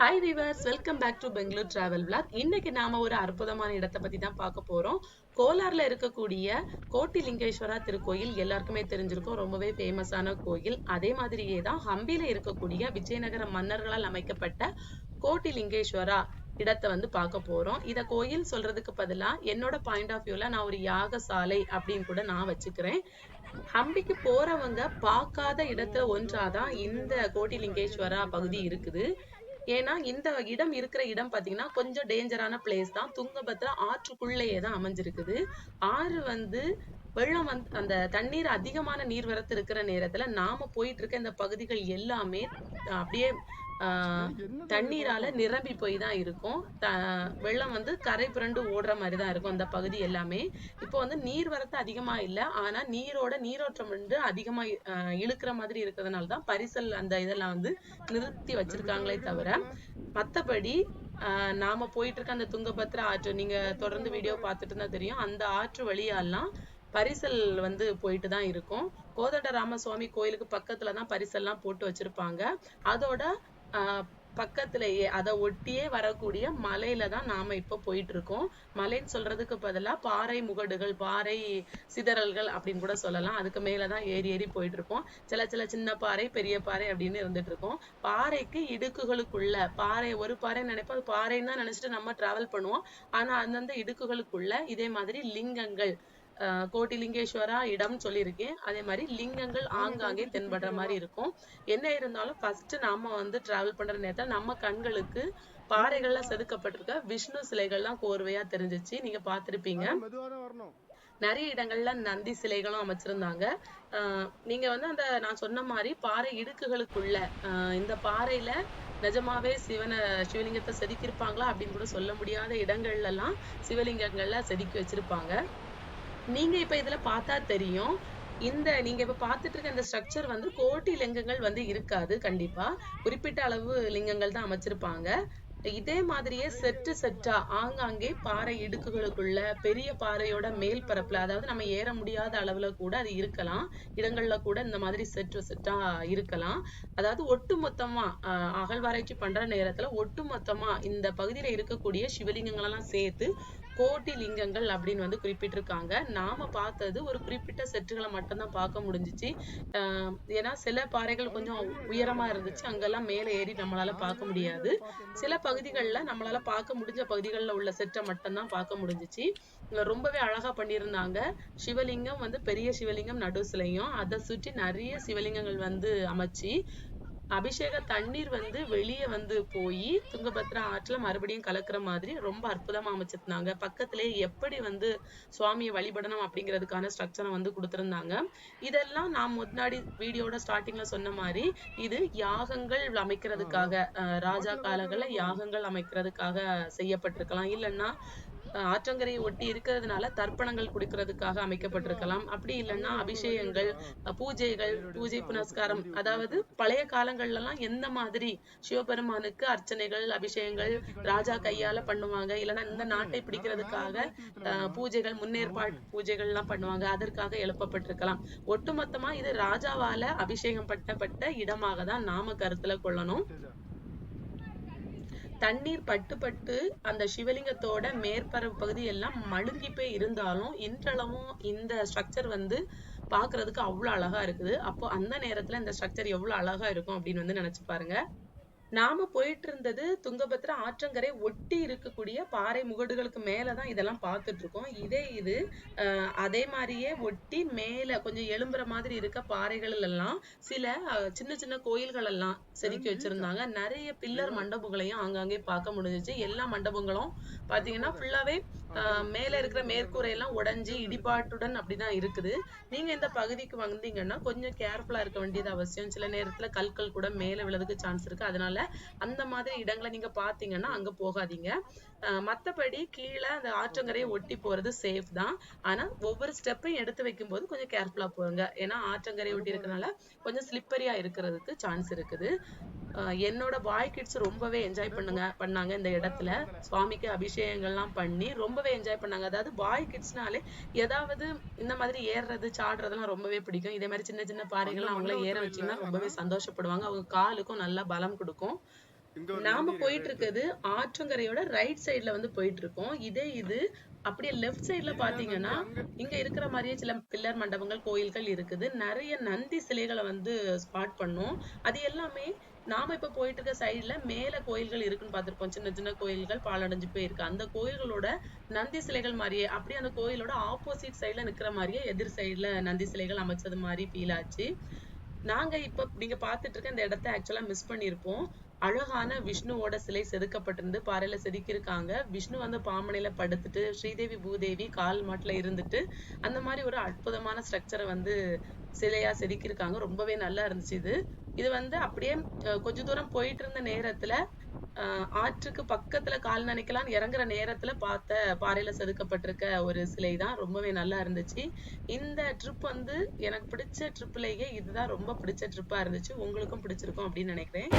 Hi viewers, welcome back to Bangalore travel vlog. இன்னைக்கு நாம ஒரு அற்புதமான இடத்தை பத்தி தான் பார்க்க போறோம். கோலார்ல இருக்கக்கூடிய கோட்டிலிங்கேஸ்வரா திருக்கோயில் எல்லாருக்குமே தெரிஞ்சிருக்கும். ரொம்பவே ஃபேமஸான கோயில். அதே மாதிரியே தான் ஹம்பில இருக்கக்கூடிய விஜயநகர மன்னர்களால் அமைக்கப்பட்ட கோட்டிலிங்கேஸ்வரா இடத்தை வந்து பார்க்க போறோம். இத கோயில் சொல்றதுக்கு பதிலா என்னோட பாயிண்ட் ஆஃப் வியூல நான் ஒரு யாகசாலை அப்படின்னு கூட நான் வச்சுக்கிறேன். ஹம்பிக்கு போறவங்க பார்க்காத இடத்துல ஒன்றாதான் இந்த கோட்டிலிங்கேஸ்வரா பகுதி இருக்குது. ஏன்னா இந்த இடம் இருக்கிற இடம் பாத்தீங்கன்னா கொஞ்சம் டேஞ்சரான பிளேஸ் தான். துங்கபத்ரா ஆற்றுக்குள்ளேயே தான் அமைஞ்சிருக்குது. ஆறு வந்து வெள்ளம் வந்து அந்த தண்ணீர் அதிகமான நீர்வரத்து இருக்கிற நேரத்துல நாம போயிட்டு இருக்க இந்த பகுதிகள் எல்லாமே அப்படியே தண்ணீரால நிரம்பி போய் தான் இருக்கும். வெள்ளம் வந்து கரை புரண்டு ஓடுற மாதிரி தான் இருக்கும் அந்த பகுதி எல்லாமே. இப்போ வந்து நீர்வரத்து அதிகமா இல்லை, ஆனா நீரோட்டம் வந்து அதிகமா இழுக்கிற மாதிரி இருக்கிறதுனால தான் பரிசல் அந்த இதெல்லாம் வந்து நிறுத்தி வச்சிருக்காங்களே தவிர மத்தபடி நாம போயிட்டு இருக்க அந்த துங்கபத்ரா ஆற்று நீங்க தொடர்ந்து வீடியோ பார்த்துட்டு இருந்தா தெரியும். அந்த ஆற்று வழியாலாம் பரிசல் வந்து போயிட்டு தான் இருக்கும். கோதண்ட ராமசுவாமி கோயிலுக்கு பக்கத்துலதான் பரிசல்லாம் போட்டு வச்சிருப்பாங்க. அதோட பக்கத்திலேயே அதை ஒட்டியே வரக்கூடிய மலையில தான் நாம இப்ப போயிட்டு இருக்கோம். மலைன்னு சொல்றதுக்கு பதிலா பாறை முகடுகள், பாறை சிதறல்கள் அப்படின்னு கூட சொல்லலாம். அதுக்கு மேலதான் ஏறி ஏறி போயிட்டு இருக்கோம். சில சின்ன பாறை, பெரிய பாறை அப்படின்னு இருந்துட்டு இருக்கோம். பாறைக்கு இடுக்குகளுக்குள்ள ஒரு பாறை நினைப்போம், அது பாறைன்னு தான் நினைச்சிட்டு நம்ம டிராவல் பண்ணுவோம். ஆனா அந்தந்த இடுக்குகளுக்குள்ள இதே மாதிரி லிங்கங்கள், கோட்டிலிங்கேஸ்வரா இடம் சொல்லியிருக்கேன். அதே மாதிரி லிங்கங்கள் ஆங்காங்கே தென்படுற மாதிரி இருக்கும். என்ன இருந்தாலும் ஃபர்ஸ்ட் நாம வந்து டிராவல் பண்ற நேரத்துல நம்ம கண்களுக்கு பாறைகள்ல செதுக்கப்பட்டிருக்க விஷ்ணு சிலைகள்லாம் கோர்வையா தெரிஞ்சிச்சு. நீங்க பார்த்திருப்பீங்க. நிறைய இடங்கள்ல நந்தி சிலைகளும் அமைச்சிருந்தாங்க. நீங்க வந்து அந்த நான் சொன்ன மாதிரி பாறை இடுக்குகளுக்குள்ள இந்த பாறையில நிஜமாவே சிவலிங்கத்தை செதுக்கியிருப்பாங்களா அப்படின்னு கூட சொல்ல முடியாத இடங்கள்ல எல்லாம் சிவலிங்கங்கள்ல செதுக்கி வச்சிருப்பாங்க. நீங்க இப்ப இதுல பார்த்தா தெரியும். நீங்க இப்ப பார்த்துட்டு இருக்க இந்த ஸ்ட்ரக்சர் வந்து கோட்டி லிங்கங்கள் வந்து இருக்காது. கண்டிப்பா குறிப்பிட்ட அளவு லிங்கங்கள் தான் அமைச்சிருப்பாங்க. இதே மாதிரியே செட்டா ஆங்காங்கே பாறை இடுக்குகளுக்குள்ள பெரிய பாறையோட மேல் பரப்புல, அதாவது நம்ம ஏற முடியாத அளவுல கூட அது இருக்கலாம். இடங்கள்ல கூட இந்த மாதிரி செட்டா இருக்கலாம். அதாவது ஒட்டுமொத்தமா அகழ்வாராய்ச்சி பண்ற நேரத்துல ஒட்டுமொத்தமா இந்த பகுதியில இருக்கக்கூடிய சிவலிங்கங்கள் எல்லாம் சேர்த்து கோட்டி லிங்கங்கள் அப்படின்னு வந்து குறிப்பிட்டிருக்காங்க. நாம பார்த்தது ஒரு குறிப்பிட்ட செட்டுகளை மட்டும்தான் பார்க்க முடிஞ்சிச்சு. ஏன்னா சில பாறைகள் கொஞ்சம் உயரமா இருந்துச்சு, அங்கெல்லாம் மேல ஏறி நம்மளால பார்க்க முடியாது. சில பகுதிகள்ல நம்மளால பார்க்க முடிஞ்ச பகுதிகளில் உள்ள செட்டை மட்டும்தான் பார்க்க முடிஞ்சிச்சு. ரொம்பவே அழகா பண்ணியிருந்தாங்க. சிவலிங்கம் வந்து பெரிய சிவலிங்கம் நடு சிலையும், அதை சுற்றி நிறைய சிவலிங்கங்கள் வந்து அமைச்சு அபிஷேக தண்ணீர் வந்து வெளியே வந்து போய் துங்கபத்ரா ஆற்றுல மறுபடியும் கலக்குற மாதிரி ரொம்ப அற்புதமா அமைச்சிருந்தாங்க. பக்கத்திலே எப்படி வந்து சுவாமியை வழிபடணும் அப்படிங்கிறதுக்கான ஸ்ட்ரக்சரை வந்து கொடுத்திருந்தாங்க. இதெல்லாம் நான் முன்னாடி வீடியோட ஸ்டார்டிங்ல சொன்ன மாதிரி இது யாகங்கள் அமைக்கிறதுக்காக, ராஜா காலங்கள்ல யாகங்கள் அமைக்கிறதுக்காக செய்யப்பட்டிருக்கலாம். இல்லைன்னா ஆற்றங்கரையை ஒட்டி இருக்கிறதுனால தர்ப்பணங்கள் கொடுக்கறதுக்காக அமைக்கப்பட்டிருக்கலாம். அப்படி இல்லைன்னா அபிஷேகங்கள், பூஜை புனஸ்காரம், அதாவது பழைய காலங்கள்ல எல்லாம் எந்த மாதிரி சிவபெருமானுக்கு அர்ச்சனைகள் அபிஷேகங்கள் ராஜா கையால பண்ணுவாங்க, இல்லைன்னா இந்த நாட்டை பிடிக்கிறதுக்காக பூஜைகள், முன்னேற்பாடு பூஜைகள் எல்லாம் பண்ணுவாங்க, அதற்காக எழுப்பப்பட்டிருக்கலாம். ஒட்டுமொத்தமா இது ராஜாவால அபிஷேகம் பட்ட இடமாக தான் நாம கருத்துல கொள்ளணும். தண்ணீர் பட்டு அந்த சிவலிங்கத்தோட மேற்பரப்பு பகுதி எல்லாம் மழுங்கி போய் இருந்தாலும் இன்றளவும் இந்த ஸ்ட்ரக்சர் வந்து பாக்குறதுக்கு அவ்வளவு அழகா இருக்குது. அப்போ அந்த நேரத்துல இந்த ஸ்ட்ரக்சர் எவ்வளவு அழகா இருக்கும் அப்படின்னு வந்து நினைச்சு பாருங்க. நாம போயிட்டு இருந்தது துங்கபத்ரா ஆற்றங்கரை ஒட்டி இருக்கக்கூடிய பாறை முகடுகளுக்கு மேலதான் இதெல்லாம் பார்த்துட்டு இருக்கோம். இது அதே மாதிரியே ஒட்டி மேல கொஞ்சம் எழும்புற மாதிரி இருக்க பாறைகள் எல்லாம் சில சின்ன சின்ன கோயில்கள் எல்லாம் செதுக்கி வச்சிருந்தாங்க. நிறைய பில்லர் மண்டபங்களையும் ஆங்காங்கே பார்க்க முடிஞ்சிச்சு. எல்லா மண்டபங்களும் பாத்தீங்கன்னா ஃபுல்லாவே மேல இருக்கிற மேற்கூரை எல்லாம் உடைஞ்சு இடிபாட்டுடன் அப்படிதான் இருக்குது. நீங்க இந்த பகுதிக்கு வந்தீங்கன்னா கொஞ்சம் கேர்ஃபுல்லா இருக்க வேண்டியது அவசியம். சில நேரத்துல கற்கள் கூட மேல விழறதுக்கு சான்ஸ் இருக்கு. அதனால அந்த மாதிரி இடங்களை நீங்க பாத்தீங்கன்னா அங்க போகாதீங்க. மத்தபடி கீழே அந்த ஆற்றங்கரையை ஒட்டி போறது சேஃப் தான். ஆனா ஒவ்வொரு ஸ்டெப்பையும் எடுத்து வைக்கும் போது கொஞ்சம் கேர்ஃபுல்லா போங்க. ஏன்னா ஆற்றங்கரையை ஒட்டி இருக்கனால கொஞ்சம் ஸ்லிப்பரியா இருக்கிறதுக்கு சான்ஸ் இருக்குது. என்னோட பாய் கிட்ஸ் ரொம்பவே என்ஜாய் பண்ணாங்க இந்த இடத்துல. சுவாமிக்கு அபிஷேகங்கள்லாம் பண்ணி ரொம்பவே என்ஜாய் பண்ணாங்க. அதாவது பாய் கிட்ஸ்னாலே ஏதாவது இந்த மாதிரி ஏறுறது சாடுறதெல்லாம் ரொம்பவே பிடிக்கும். இதே மாதிரி சின்ன சின்ன பாறைகள்லாம் அவங்கள ஏற வச்சீங்கன்னா ரொம்பவே சந்தோஷப்படுவாங்க. அவங்க காலுக்கும் நல்லா பலம் கொடுக்கும். இங்க ஒரு நாம நந்தி வேற போயிட்டு இருக்கு. இருக்கிறது ஆற்றங்கரையோட ரைட் சைடுல வந்து போயிட்டு இருக்கோம். இதே இது அப்படியே லெஃப்ட் சைடுல இல்ல நந்தி பாத்தீங்கன்னா அங்க. இங்க இருக்கிற மாதிரியே சில பில்லர் மண்டபங்கள் கோயில்கள் இருக்குது. நிறைய நந்தி சிலைகளை வந்து ஸ்பாட் பண்ணோம். அது எல்லாமே நாம இப்ப போயிட்டு இருக்க சைடுல மேல கோயில்கள் இருக்குன்னு பார்த்திருப்போம். சின்ன சின்ன கோயில்கள் பாழடைஞ்சு போயிருக்கு. அந்த கோயில்களோட நந்தி சிலைகள் மாதிரியே அப்படியே அந்த கோயிலோட ஆப்போசிட் சைடுல நிக்கிற மாதிரியே எதிர் சைடுல நந்தி சிலைகள் அமைச்சது மாதிரி ஃபீல் ஆச்சு. நாங்க இப்ப நீங்க பாத்துட்டு இருக்க இந்த இடத்த ஆக்சுவலா மிஸ் பண்ணிருப்போம். அழகான விஷ்ணுவோட சிலை செதுக்கப்பட்டிருந்து பாறையில செதுக்கியிருக்காங்க. விஷ்ணு வந்து பாம்பனையில படுத்துட்டு ஸ்ரீதேவி பூதேவி கால் மாட்டுல இருந்துட்டு அந்த மாதிரி ஒரு அற்புதமான ஸ்ட்ரக்சரை வந்து சிலையா செதுக்கியிருக்காங்க. ரொம்பவே நல்லா இருந்துச்சு இது. இது வந்து அப்படியே கொஞ்ச தூரம் போயிட்டு இருந்த நேரத்துல ஆற்றுக்கு பக்கத்துல கால் நனைக்கலாம்னு இறங்குற நேரத்துல பார்த்த பாறையில செதுக்கப்பட்டிருக்க ஒரு சிலை தான். ரொம்பவே நல்லா இருந்துச்சு. இந்த ட்ரிப் வந்து எனக்கு பிடிச்ச ட்ரிப்லயே இதுதான் ரொம்ப பிடிச்ச ட்ரிப்பா இருந்துச்சு. உங்களுக்கும் பிடிச்சிருக்கும் அப்படின்னு நினைக்கிறேன்.